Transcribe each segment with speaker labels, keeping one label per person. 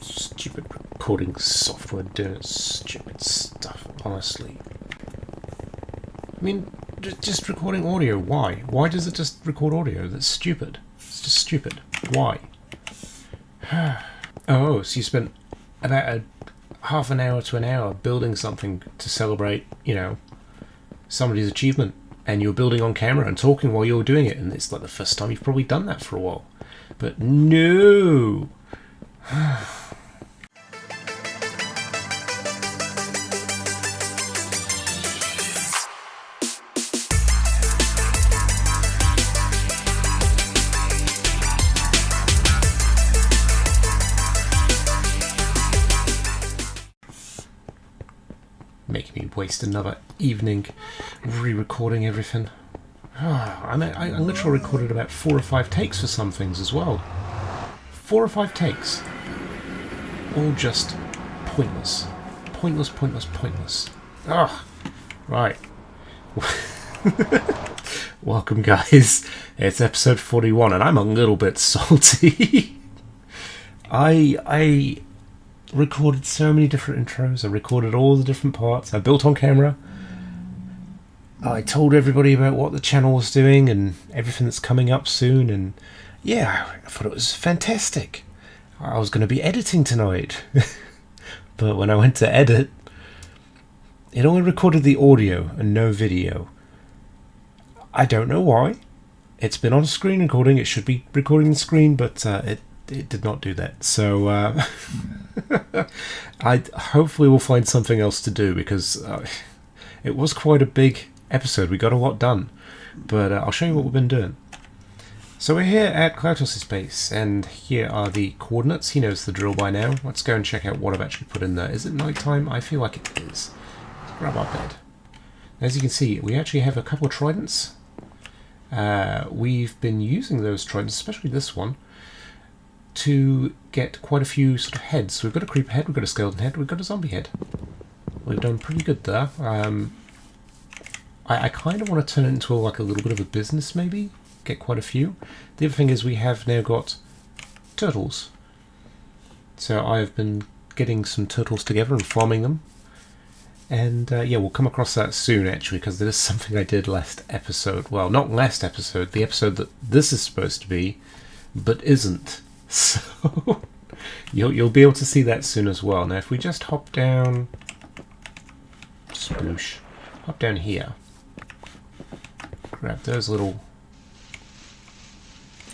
Speaker 1: Stupid recording software doing stupid stuff, honestly. I mean, just recording audio, why? Why does it just record audio? That's stupid. It's just stupid. Why? Oh, so you spent about a half an hour to an hour building something to celebrate, you know, somebody's achievement, and you were building on camera and talking while you were doing it, and it's like the first time you've probably done that for a while. But no! Making me waste another evening re-recording everything. I literally recorded about 4 or 5 takes for some things as well. 4 or 5 takes. All just pointless. Pointless, pointless, pointless. Ah, right. Welcome, guys. It's episode 41, and I'm a little bit salty. I recorded so many different intros. I recorded all the different parts. I built on camera. I told everybody about what the channel was doing and everything that's coming up soon, and yeah, I thought it was fantastic. I was going to be editing tonight. But when I went to edit, it only recorded the audio and no video. I don't know why. It's been on screen recording. It should be recording the screen, but it did not do that. So I hopefully will find something else to do, because it was quite a big episode. We got a lot done, but I'll show you what we've been doing. So we're here at Klautos' base, and here are the coordinates. He knows the drill by now. Let's go and check out what I've actually put in there. Is it night time? I feel like it is. Let's grab our bed. As you can see, we actually have a couple of tridents. We've been using those tridents, especially this one, to get quite a few sort of heads. So we've got a creeper head, we've got a skeleton head, we've got a zombie head. We've done pretty good there. I kind of want to turn it into like a little bit of a business, maybe. Get quite a few. The other thing is we have now got turtles. So I've been getting some turtles together and farming them. And yeah, we'll come across that soon, actually, because there is something I did last episode. Well, not last episode, the episode that this is supposed to be, but isn't. So you'll be able to see that soon as well. Now, if we just hop down, sploosh, hop down here, grab those little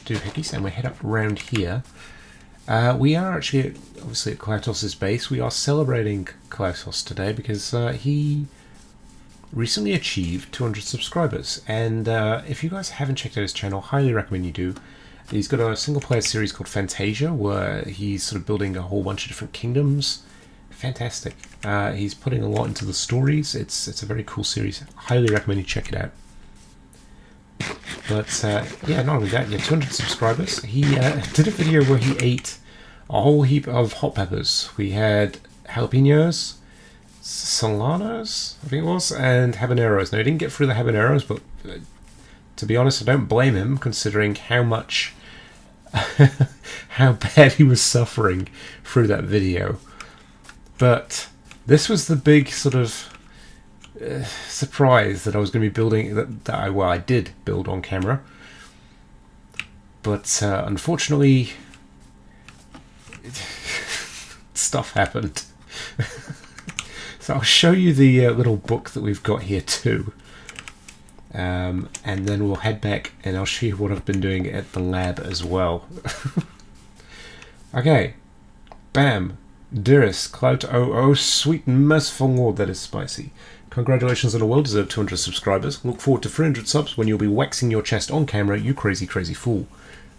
Speaker 1: doohickeys, and we head up around here. We are actually, obviously, at Klautos' base. We are celebrating Klautos today because he recently achieved 200 subscribers. And if you guys haven't checked out his channel, highly recommend you do. He's got a single-player series called Fantasia, where he's sort of building a whole bunch of different kingdoms. Fantastic. He's putting a lot into the stories. It's a very cool series. Highly recommend you check it out. But yeah, not only that, yeah, 200 subscribers. He did a video where he ate a whole heap of hot peppers. We had jalapenos, solanos, I think it was, and habaneros. Now, he didn't get through the habaneros, but to be honest, I don't blame him, considering how much, how bad he was suffering through that video. But this was the big sort of surprise that I was going to be building, I did build on camera, but unfortunately stuff happened. So I'll show you the little book that we've got here too, and then we'll head back and I'll show you what I've been doing at the lab as well. Okay, bam. Dearest Clout, oh sweet and merciful Lord, that is spicy. Congratulations on a well-deserved 200 subscribers. Look forward to 300 subs when you'll be waxing your chest on camera, you crazy, crazy fool.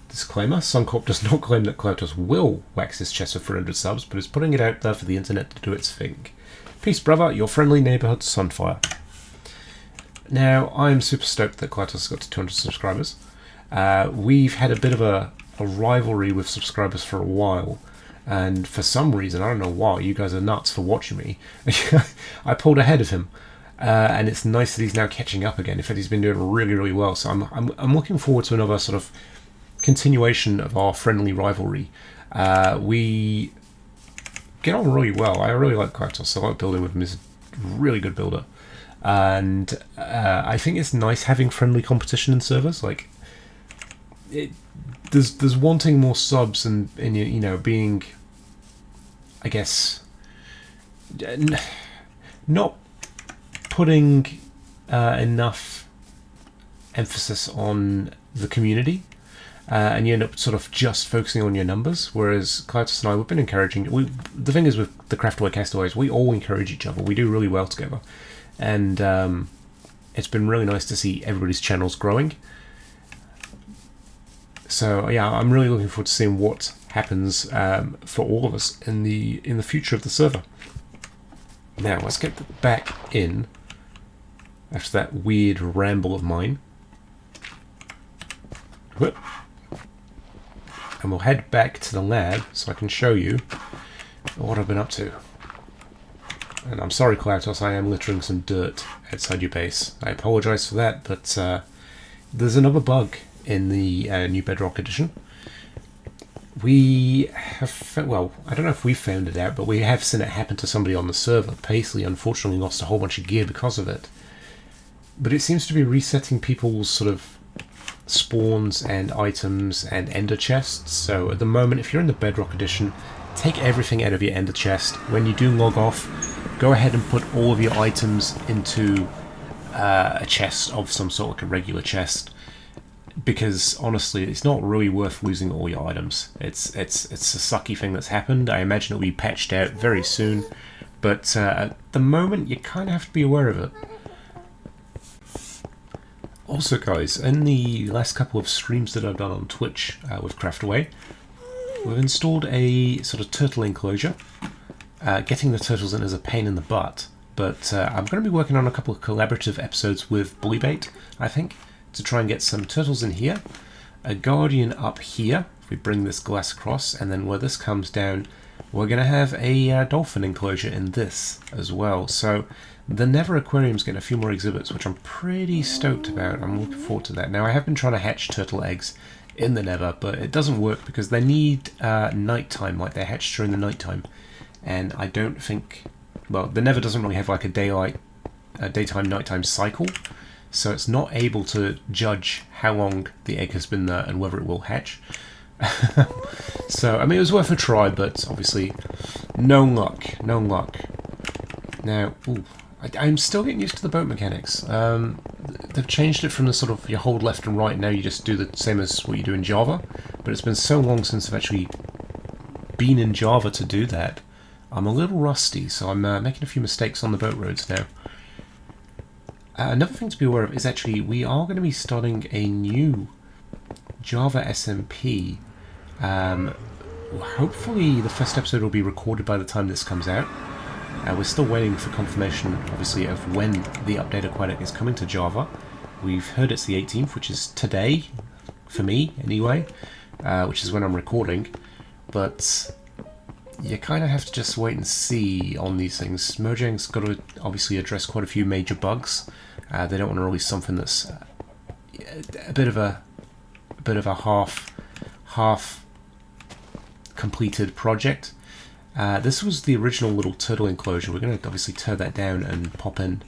Speaker 1: Disclaimer, Suncorp does not claim that Klautos will wax his chest for 300 subs, but is putting it out there for the internet to do its thing. Peace, brother, your friendly neighbourhood Sunfire. Now, I'm super stoked that Klautos has got to 200 subscribers. We've had a bit of a rivalry with subscribers for a while. And for some reason, I don't know why, you guys are nuts for watching me. I pulled ahead of him, and it's nice that he's now catching up again. In fact, he's been doing really, really well. So I'm looking forward to another sort of continuation of our friendly rivalry. We get on really well. I really like Klautos. I like building with him. He's a really good builder. And I think it's nice having friendly competition in servers. Like, there's wanting more subs and you know, being, I guess, not putting enough emphasis on the community, and you end up sort of just focusing on your numbers. Whereas Klautos and I, we've been encouraging. The thing is with the Craftaway Castaways, we all encourage each other. We do really well together, and it's been really nice to see everybody's channels growing. So yeah, I'm really looking forward to seeing what happens for all of us in the future of the server. Now let's get back in after that weird ramble of mine. Whoop. And we'll head back to the lab so I can show you what I've been up to. And I'm sorry, Klautos, I am littering some dirt outside your base. I apologise for that, but there's another bug in the new Bedrock edition. We have, well, I don't know if we found it out, but we have seen it happen to somebody on the server. Paisley unfortunately lost a whole bunch of gear because of it. But it seems to be resetting people's sort of spawns and items and ender chests. So at the moment, if you're in the Bedrock edition, take everything out of your ender chest. When you do log off, go ahead and put all of your items into a chest of some sort, like a regular chest. Because honestly, it's not really worth losing all your items. It's a sucky thing that's happened. I imagine it'll be patched out very soon, but at the moment you kind of have to be aware of it. Also, guys, in the last couple of streams that I've done on Twitch with Craftaway, we've installed a sort of turtle enclosure. Getting the turtles in is a pain in the butt, but I'm going to be working on a couple of collaborative episodes with Bullybait, I think, to try and get some turtles in here, a guardian up here, if we bring this glass across, and then where this comes down, we're going to have a dolphin enclosure in this as well. So the Nether Aquarium's getting a few more exhibits, which I'm pretty stoked about. I'm looking forward to that. Now, I have been trying to hatch turtle eggs in the Nether, but it doesn't work because they need nighttime, like they hatch during the nighttime. And I don't think, well, the Nether doesn't really have like a daytime, nighttime cycle. So it's not able to judge how long the egg has been there and whether it will hatch. So, I mean, it was worth a try, but obviously no luck, no luck. Now, I'm still getting used to the boat mechanics. They've changed it from the sort of you hold left and right, now you just do the same as what you do in Java. But it's been so long since I've actually been in Java to do that. I'm a little rusty, so I'm making a few mistakes on the boat roads now. Another thing to be aware of is actually we are going to be starting a new Java SMP. Hopefully the first episode will be recorded by the time this comes out. We're still waiting for confirmation, obviously, of when the update Aquatic is coming to Java. We've heard it's the 18th, which is today, for me anyway, which is when I'm recording. But you kind of have to just wait and see on these things. Mojang's got to obviously address quite a few major bugs. They don't want to release something that's a bit of a half completed project. This was the original little turtle enclosure. We're going to obviously tear that down and pop in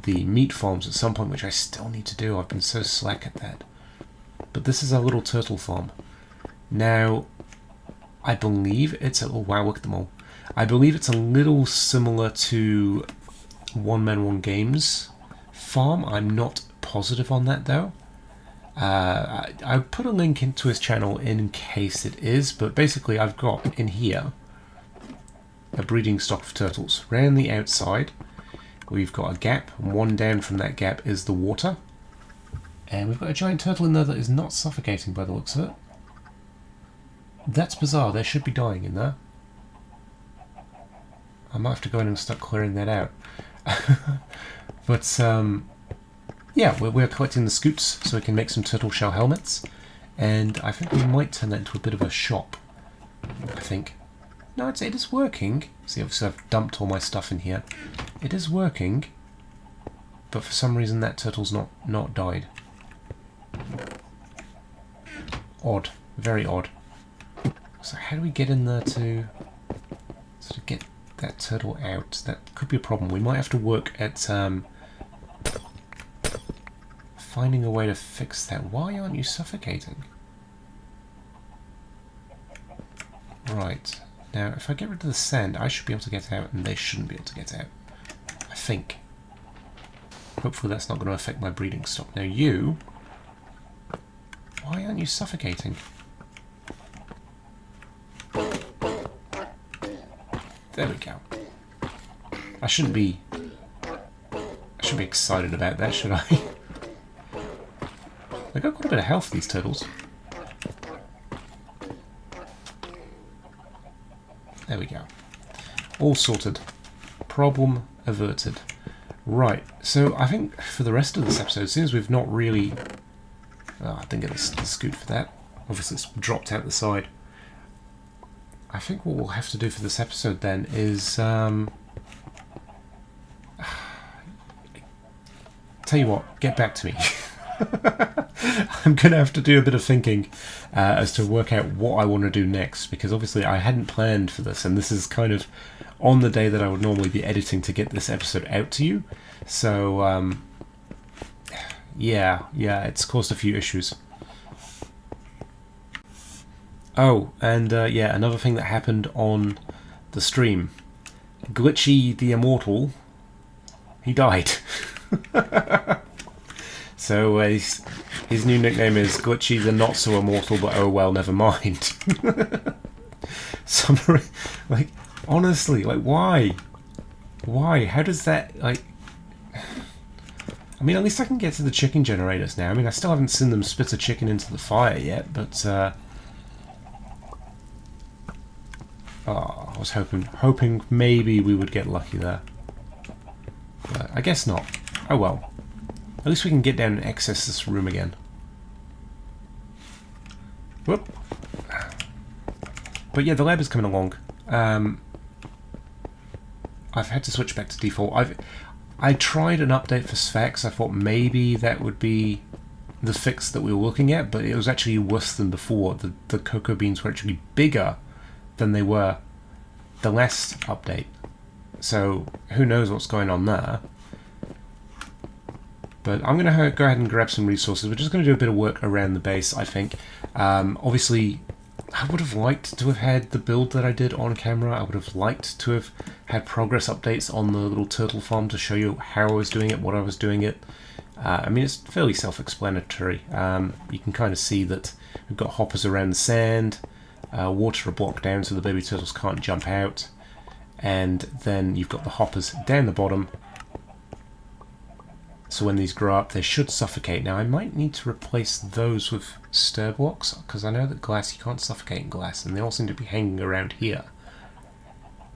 Speaker 1: the meat farms at some point, which I still need to do. I've been so slack at that. But this is our little turtle farm. Now, I believe it's oh wow, look at them all. I believe it's a little similar to One Man One Games farm. I'm not positive on that though. I put a link into his channel in case it is, but basically I've got in here a breeding stock of turtles. Round the outside we've got a gap, and one down from that gap is the water. And we've got a giant turtle in there that is not suffocating by the looks of it. That's bizarre, they should be dying in there. I might have to go in and start clearing that out. But yeah, we're collecting the scoops so we can make some turtle shell helmets. And I think we might turn that into a bit of a shop. I think. No, it is working. See, obviously I've dumped all my stuff in here. It is working. But for some reason that turtle's not died. Odd. Very odd. So how do we get in there to sort of get that turtle out. That could be a problem. We might have to work at finding a way to fix that. Why aren't you suffocating? Right. Now, if I get rid of the sand, I should be able to get out, and they shouldn't be able to get out. I think. Hopefully that's not going to affect my breeding stock. Now you... Why aren't you suffocating? There we go. I shouldn't be excited about that, should I? They've got quite a bit of health, these turtles. There we go. All sorted. Problem averted. Right, so I think for the rest of this episode, since we've not really... Oh, I didn't get the scoot for that. Obviously it's dropped out the side. I think what we'll have to do for this episode then is... Tell you what, get back to me. I'm going to have to do a bit of thinking as to work out what I want to do next, because obviously I hadn't planned for this, and this is kind of on the day that I would normally be editing to get this episode out to you. So, yeah, it's caused a few issues. Oh, and yeah, another thing that happened on the stream. Glitchy the Immortal, he died. So his new nickname is Glitchy the Not So Immortal, but oh well, never mind. Somebody, like, honestly, like, why? Why? How does that, like... I mean, at least I can get to the chicken generators now. I mean, I still haven't seen them spit a chicken into the fire yet, but... Oh, I was hoping maybe we would get lucky there. But I guess not. Oh well. At least we can get down and access this room again. Whoop. But yeah, the lab is coming along. I've had to switch back to default. I tried an update for Sphex. I thought maybe that would be the fix that we were looking at, but it was actually worse than before. The cocoa beans were actually bigger than they were the last update. So who knows what's going on there. But I'm going to go ahead and grab some resources. We're just going to do a bit of work around the base, I think. Obviously, I would have liked to have had the build that I did on camera. I would have liked to have had progress updates on the little turtle farm to show you how I was doing it, what I was doing it. I mean, it's fairly self-explanatory. You can kind of see that we've got hoppers around the sand. Water are blocked down so the baby turtles can't jump out. And then you've got the hoppers down the bottom. So when these grow up, they should suffocate. Now, I might need to replace those with stir blocks, because I know that glass, you can't suffocate in glass, and they all seem to be hanging around here.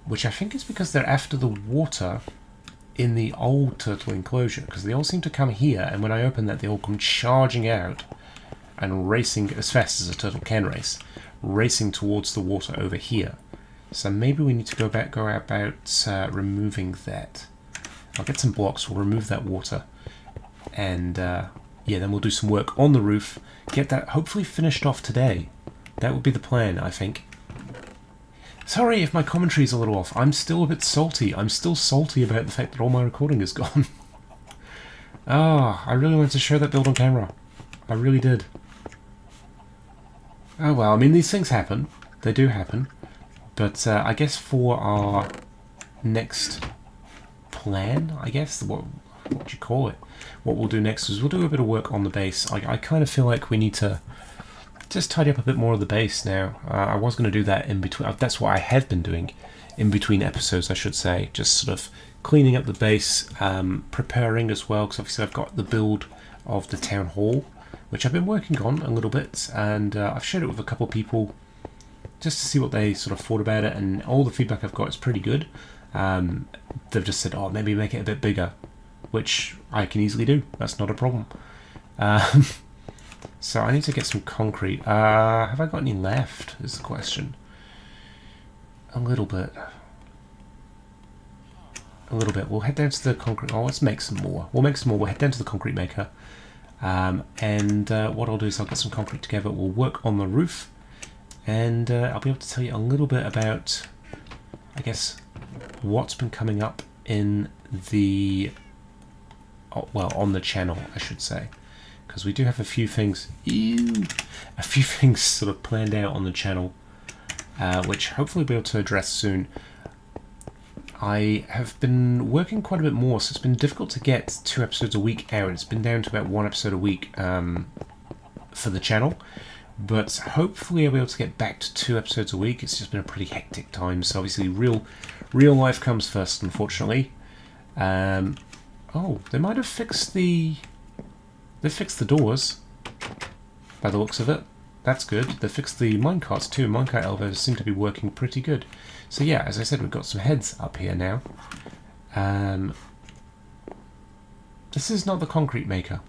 Speaker 1: Which I think is because they're after the water in the old turtle enclosure, because they all seem to come here, and when I open that, they all come charging out and racing as fast as a turtle can race, racing towards the water over here. So maybe we need to go about removing that. I'll get some blocks, we'll remove that water. And yeah, then we'll do some work on the roof, get that hopefully finished off today. That would be the plan, I think. Sorry if my commentary is a little off. I'm still a bit salty. I'm still salty about the fact that all my recording is gone. I really wanted to show that build on camera. I really did. Oh well, I mean, these things happen. They do happen. But I guess for our next plan, I guess, what do you call it? What we'll do next is we'll do a bit of work on the base. I kind of feel like we need to just tidy up a bit more of the base now. I was going to do that in between. That's what I have been doing in between episodes, I should say. Just sort of cleaning up the base, preparing as well, because obviously I've got the build of the town hall, which I've been working on a little bit, and I've shared it with a couple of people just to see what they sort of thought about it, and all the feedback I've got is pretty good. They've just said, oh, maybe make it a bit bigger, which I can easily do. That's not a problem. So I need to get some concrete. Have I got any left, is the question. A little bit. A little bit. We'll head down to the concrete. Oh, let's make some more. We'll make some more. We'll head down to the concrete maker. And what I'll do is I'll get some concrete together. We'll work on the roof. And I'll be able to tell you a little bit about, I guess, what's been coming up in the, well, on the channel, I should say, because we do have a few things, sort of planned out on the channel, which hopefully we'll be able to address soon. I have been working quite a bit more, so it's been difficult to get 2 episodes a week out. It's been down to about 1 episode a week for the channel, but hopefully I'll be able to get back to 2 episodes a week. It's just been a pretty hectic time, so obviously real life comes first, unfortunately. Oh, they might have fixed the doors by the looks of it. That's good. They fixed the minecarts too. Minecart elevators seem to be working pretty good. So yeah, as I said, we've got some heads up here now. This is not the concrete maker.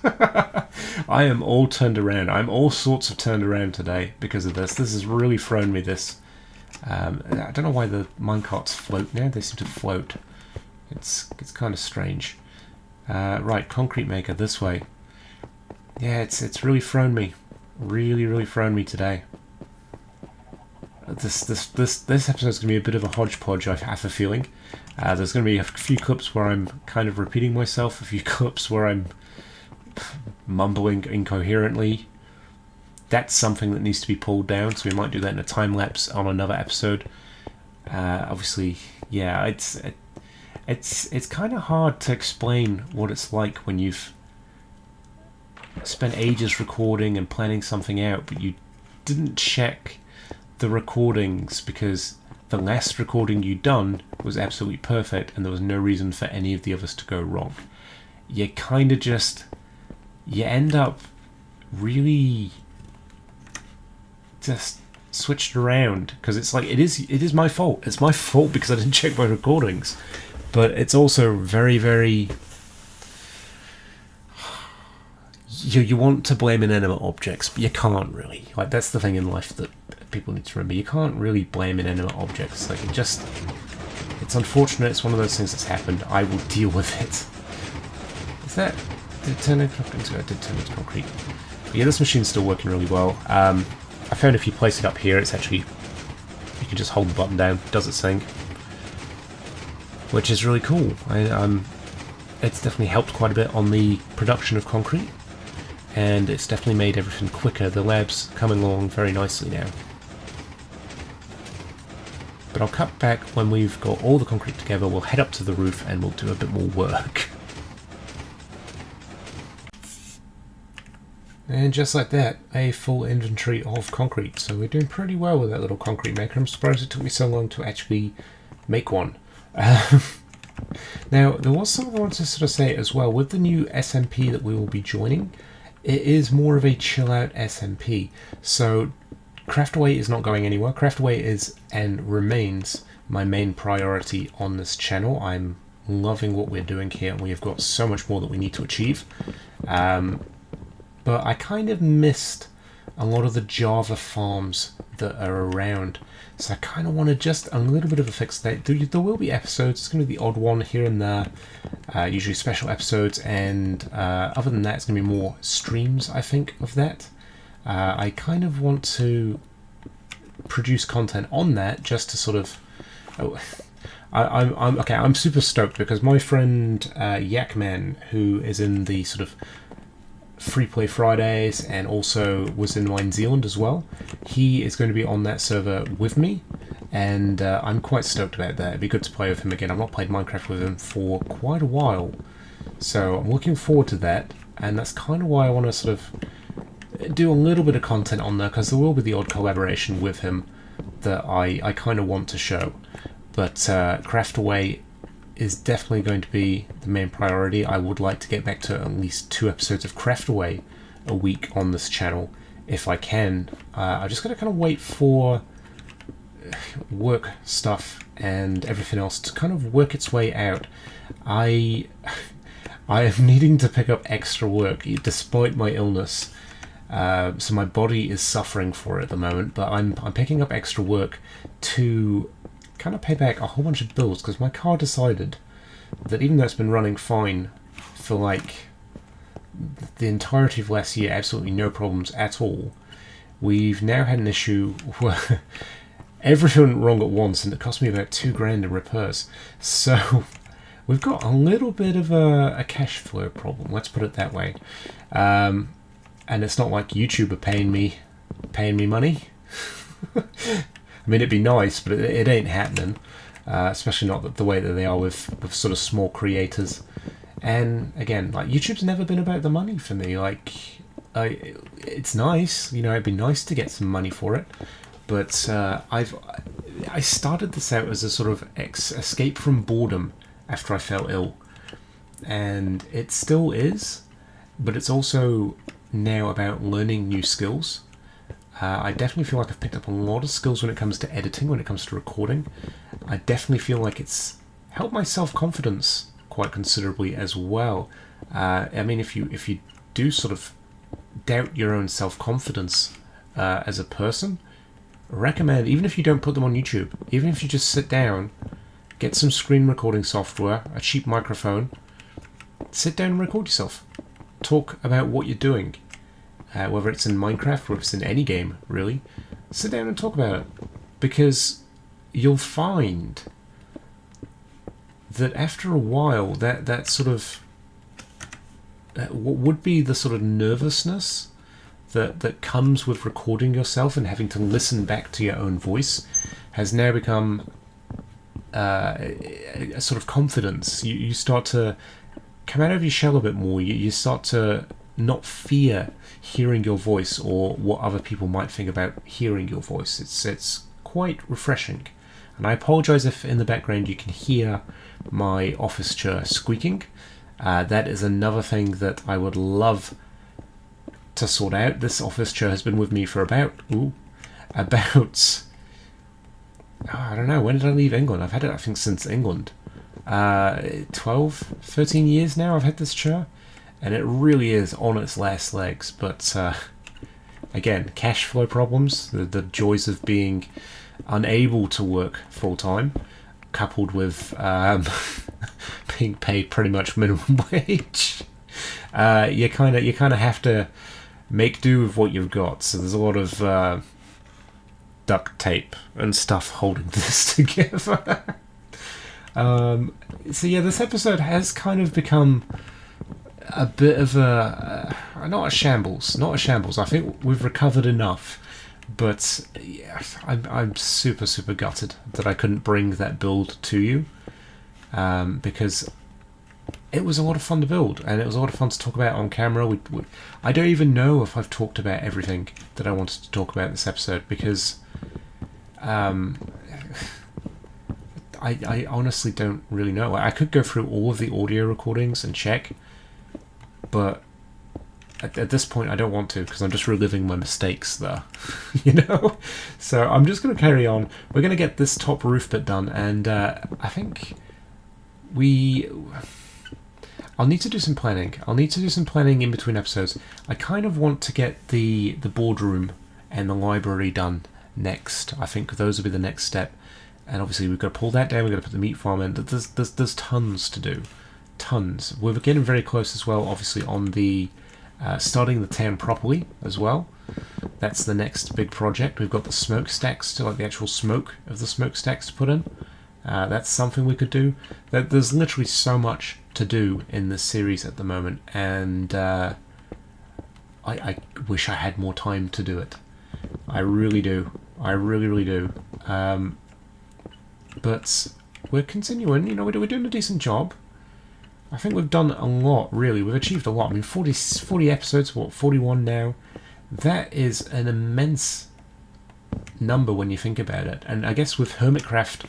Speaker 1: I am all turned around. I'm all sorts of turned around today because of this. This has really thrown me, this. I don't know why the minecarts float now. They seem to float. It's kind of strange. Right, concrete maker, this way. Yeah, it's really thrown me. Really thrown me today. This episode's going to be a bit of a hodgepodge, I have a feeling. There's going to be a few clips where I'm kind of repeating myself, a few clips where I'm mumbling incoherently. That's something that needs to be pulled down, so we might do that in a time-lapse on another episode. Obviously, yeah, it's kind of hard to explain what it's like when you've spent ages recording and planning something out, but you didn't check the recordings because the last recording you'd done was absolutely perfect and there was no reason for any of the others to go wrong. You kind of you end up really just switched around, because it's like, it is my fault. It's my fault because I didn't check my recordings, but it's also very you want to blame inanimate objects, but you can't really. Like, that's the thing in life that people need to remember. You can't really blame inanimate objects. Like, it's unfortunate. It's one of those things that's happened. I will deal with it. Did it turn into concrete? It did turn into concrete. But yeah, this machine's still working really well. I found if you place it up here, it's actually, you can just hold the button down, it does its thing, which is really cool. It's definitely helped quite a bit on the production of concrete, and it's definitely made everything quicker. The lab's coming along very nicely now. But I'll cut back when we've got all the concrete together. We'll head up to the roof and we'll do a bit more work. And just like that, a full inventory of concrete. So we're doing pretty well with that little concrete maker. I'm surprised it took me so long to actually make one. Now, there was something I wanted to sort of say as well. With the new SMP that we will be joining, it is more of a chill-out SMP. So Craftaway is not going anywhere. Craftaway is and remains my main priority on this channel. I'm loving what we're doing here, and we have got so much more that we need to achieve. But I kind of missed a lot of the Java farms that are around. So I kind of want to just a little bit of a fix there. There will be episodes. It's going to be the odd one here and there. Usually special episodes. And other than that, it's going to be more streams, I think, of that. I kind of want to produce content on that just to sort of... I'm super stoked because my friend Yakman, who is in the sort of Free Play Fridays and also was in New Zealand as well, he is going to be on that server with me, and I'm quite stoked about that. It'd be good to play with him again. I've not played Minecraft with him for quite a while, so I'm looking forward to that, and that's kind of why I want to sort of do a little bit of content on there, because there will be the odd collaboration with him that I kind of want to show. But Craftaway is definitely going to be the main priority. I would like to get back to at least 2 episodes of Craftaway a week on this channel if I can. I just got to kind of wait for work stuff and everything else to kind of work its way out. I am needing to pick up extra work despite my illness. So my body is suffering for it at the moment, but I'm picking up extra work to kind of pay back a whole bunch of bills, because my car decided that even though it's been running fine for like the entirety of last year, absolutely no problems at all, we've now had an issue where everything wrong at once, and it cost me about £2,000 in repairs. So we've got a little bit of a cash flow problem, let's put it that way. And it's not like YouTube are paying me money. I mean, it'd be nice, but it ain't happening. Especially not the way that they are with sort of small creators. And again, like, YouTube's never been about the money for me. Like, it's nice, you know, it'd be nice to get some money for it, but I started this out as a sort of escape from boredom after I fell ill, and it still is, but it's also now about learning new skills. I definitely feel like I've picked up a lot of skills when it comes to editing, when it comes to recording. I definitely feel like it's helped my self-confidence quite considerably as well. I mean, if you do sort of doubt your own self-confidence as a person, recommend, even if you don't put them on YouTube, even if you just sit down, get some screen recording software, a cheap microphone, sit down and record yourself. Talk about what you're doing. Whether it's in Minecraft or if it's in any game, really, sit down and talk about it, because you'll find that after a while, that sort of what would be the sort of nervousness that comes with recording yourself and having to listen back to your own voice has now become a sort of confidence. You start to come out of your shell a bit more. You start to not fear hearing your voice or what other people might think about hearing your voice. It's quite refreshing. And I apologize if in the background you can hear my office chair squeaking. That is another thing that I would love to sort out. This office chair has been with me for about I don't know, when did I leave England? I've had it, I think, since England. 12, 13 years now I've had this chair, and it really is on its last legs. But again, cash flow problems, the joys of being unable to work full time, coupled with being paid pretty much minimum wage. You kind of have to make do with what you've got. So there's a lot of duct tape and stuff holding this together. So yeah, this episode has kind of become a bit of not a shambles. I think we've recovered enough, but yeah, I'm super gutted that I couldn't bring that build to you, because it was a lot of fun to build, and it was a lot of fun to talk about on camera. I don't even know if I've talked about everything that I wanted to talk about in this episode, because I honestly don't really know. I could go through all of the audio recordings and check, but at this point I don't want to, because I'm just reliving my mistakes there. You know? So I'm just going to carry on. We're going to get this top roof bit done, and I think I'll need to do some planning. I'll need to do some planning in between episodes. I kind of want to get the boardroom and the library done next. I think those will be the next step. And obviously we've got to pull that down, we've got to put the meat farm in. There's tons to do. Tons. We're getting very close as well, obviously, on the starting the town properly as well. That's the next big project. We've got the smokestacks, like the actual smoke of the smokestacks to put in. That's something we could do. There's literally so much to do in this series at the moment, and I wish I had more time to do it. I really do. I really do. But we're continuing, you know, we're doing a decent job. I think we've done a lot, really. We've achieved a lot. I mean, 40 episodes, 41 now. That is an immense number when you think about it. And I guess with Hermitcraft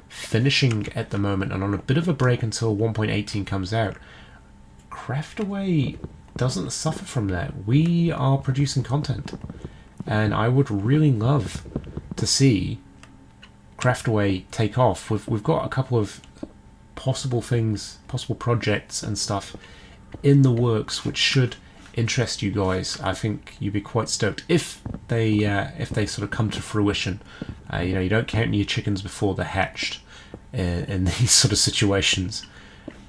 Speaker 1: finishing at the moment and on a bit of a break until 1.18 comes out, Craftaway doesn't suffer from that. We are producing content. And I would really love to see Craftaway take off. We've got a couple of possible projects and stuff in the works which should interest you guys. I think you'd be quite stoked if they sort of come to fruition. You know, you don't count your chickens before they're hatched in these sort of situations.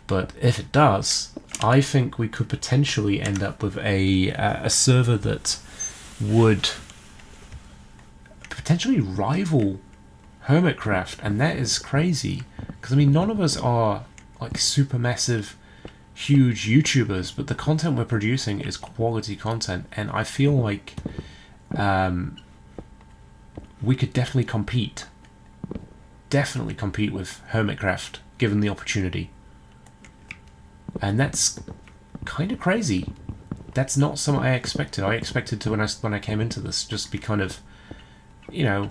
Speaker 1: But if it does, I think we could potentially end up with a server that would potentially rival Hermitcraft, and that is crazy. Because, I mean, none of us are, like, super massive, huge YouTubers, but the content we're producing is quality content, and I feel like we could definitely compete. Definitely compete with Hermitcraft, given the opportunity. And that's kind of crazy. That's not something I expected. I expected to, when I came into this, just be kind of, you know,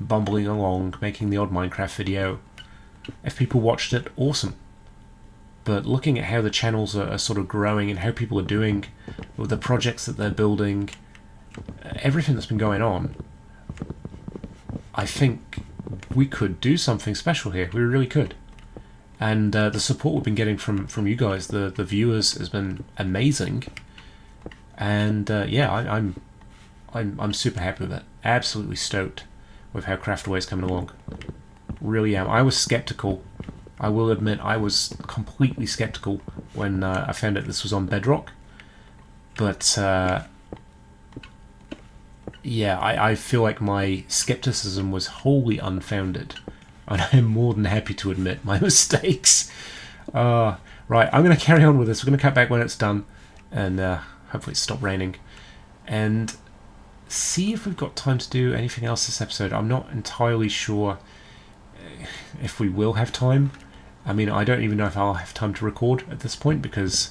Speaker 1: bumbling along, making the odd Minecraft video. If people watched it, awesome. But looking at how the channels are sort of growing and how people are doing with the projects that they're building, everything that's been going on, I think we could do something special here. We really could. And the support we've been getting from you guys, the viewers, has been amazing. And yeah, I'm super happy with it. Absolutely stoked with how Craftaway's coming along. Really am. I was skeptical. I will admit I was completely skeptical when I found out this was on Bedrock. But yeah, I feel like my skepticism was wholly unfounded. And I'm more than happy to admit my mistakes. Right, I'm going to carry on with this. We're going to cut back when it's done. And hopefully it's stopped raining. And see if we've got time to do anything else this episode. I'm not entirely sure if we will have time. I mean, I don't even know if I'll have time to record at this point, because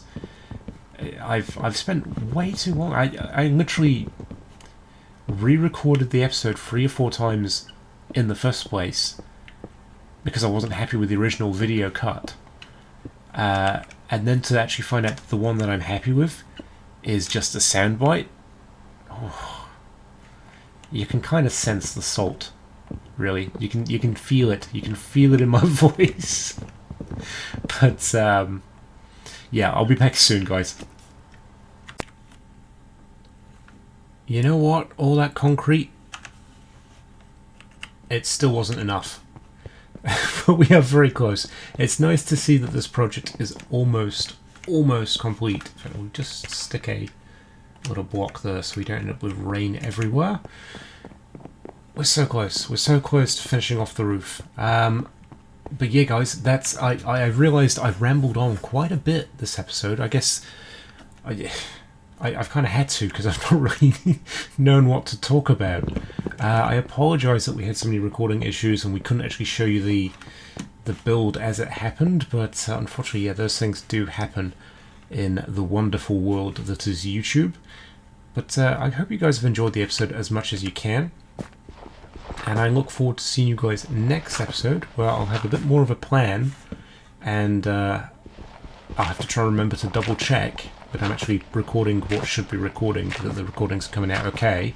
Speaker 1: I've spent way too long. I literally re-recorded the episode 3 or 4 times in the first place because I wasn't happy with the original video cut. And then to actually find out that the one that I'm happy with is just a soundbite. Oh, you can kind of sense the salt, really. You can feel it. You can feel it in my voice. But yeah, I'll be back soon, guys. You know what? All that concrete, it still wasn't enough. But we are very close. It's nice to see that this project is almost complete. In fact, we'll just stick a little block there so we don't end up with rain everywhere. We're so close. We're so close to finishing off the roof. But yeah, guys, that's I realised I've rambled on quite a bit this episode. I guess I've kind of had to, because I've not really known what to talk about. I apologise that we had so many recording issues and we couldn't actually show you the build as it happened, but unfortunately, yeah, those things do happen in the wonderful world that is YouTube. But I hope you guys have enjoyed the episode as much as you can. And I look forward to seeing you guys next episode, where I'll have a bit more of a plan, and I'll have to try and remember to double check that I'm actually recording what should be recording, that the recording's coming out okay.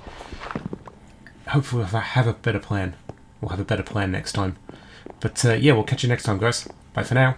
Speaker 1: Hopefully I'll have a better plan. We'll have a better plan next time. But yeah, we'll catch you next time, guys. Bye for now.